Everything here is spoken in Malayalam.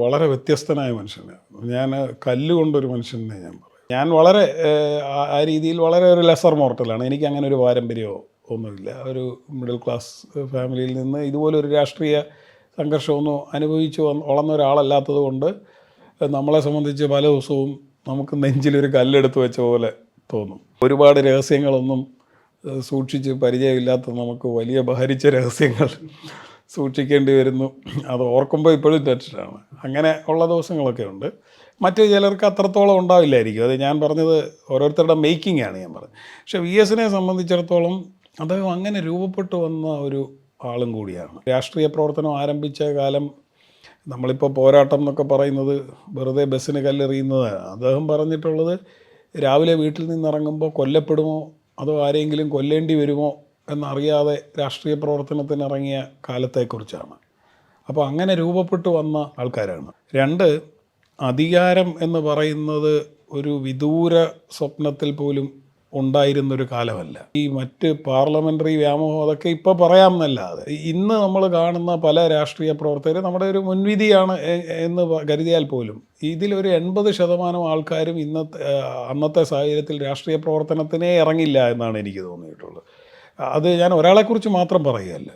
വളരെ വ്യത്യസ്തനായ മനുഷ്യനാണ്. ഞാൻ കല്ലുകൊണ്ടൊരു മനുഷ്യനെ ഞാൻ പറയും. ഞാൻ വളരെ ആ രീതിയിൽ വളരെ ഒരു ലെസർ മോർട്ടലാണ്. എനിക്കങ്ങനെ ഒരു പാരമ്പര്യമോ ഒന്നുമില്ല. ഒരു മിഡിൽ ക്ലാസ് ഫാമിലിയിൽ നിന്ന് ഇതുപോലൊരു രാഷ്ട്രീയ സംഘർഷമൊന്നും അനുഭവിച്ച് വളർന്ന ഒരാളല്ലാത്തത് കൊണ്ട് നമ്മളെ സംബന്ധിച്ച് പല ദിവസവും നമുക്ക് നെഞ്ചിലൊരു കല്ലെടുത്ത് വെച്ച പോലെ തോന്നും. ഒരുപാട് രഹസ്യങ്ങളൊന്നും സൂക്ഷിച്ച് പരിചയമില്ലാത്ത നമുക്ക് വലിയ ഭാരിച്ച രഹസ്യങ്ങൾ സൂക്ഷിക്കേണ്ടി വരുന്നു. അത് ഓർക്കുമ്പോൾ ഇപ്പോഴും ടെൻഷനാണ്. അങ്ങനെ ഉള്ള ദിവസങ്ങളൊക്കെ ഉണ്ട്. മറ്റ് ചിലർക്ക് അത്രത്തോളം ഉണ്ടാവില്ലായിരിക്കും. അത് ഞാൻ പറഞ്ഞത് ഓരോരുത്തരുടെ മേക്കിങ്ങാണ് ഞാൻ പറഞ്ഞത്. പക്ഷേ വി എസിനെ സംബന്ധിച്ചിടത്തോളം അദ്ദേഹം അങ്ങനെ രൂപപ്പെട്ടു വന്ന ഒരു ആളും കൂടിയാണ്. രാഷ്ട്രീയ പ്രവർത്തനം ആരംഭിച്ച കാലം നമ്മളിപ്പോൾ പോരാട്ടം എന്നൊക്കെ പറയുന്നത് വെറുതെ ബസ്സിന് കല്ലെറിയുന്നതാണ്. അദ്ദേഹം പറഞ്ഞിട്ടുള്ളത് രാവിലെ വീട്ടിൽ നിന്നിറങ്ങുമ്പോൾ കൊല്ലപ്പെടുമോ അതോ ആരെങ്കിലും കൊല്ലേണ്ടി വരുമോ എന്നറിയാതെ രാഷ്ട്രീയ പ്രവർത്തനത്തിനിറങ്ങിയ കാലത്തെക്കുറിച്ചാണ്. അപ്പോൾ അങ്ങനെ രൂപപ്പെട്ടു വന്ന ആൾക്കാരാണ്. 2, അധികാരം എന്ന് പറയുന്നത് ഒരു വിദൂര സ്വപ്നത്തിൽ പോലും ഉണ്ടായിരുന്നൊരു കാലമല്ല. ഈ മറ്റ് പാർലമെൻ്ററി വ്യാമോഹം അതൊക്കെ ഇപ്പോൾ പറയാമെന്നല്ലാതെ ഇന്ന് നമ്മൾ കാണുന്ന പല രാഷ്ട്രീയ പ്രവർത്തകർ നമ്മുടെ ഒരു മുൻവിധിയാണ് എന്ന് കരുതിയാൽ പോലും ഇതിലൊരു 80% ആൾക്കാരും അന്നത്തെ സാഹചര്യത്തിൽ രാഷ്ട്രീയ പ്രവർത്തനത്തിനേ ഇറങ്ങില്ല എന്നാണ് എനിക്ക് തോന്നിയിട്ടുള്ളത്. അത് ഞാൻ ഒരാളെക്കുറിച്ച് മാത്രം പറയുകയല്ല.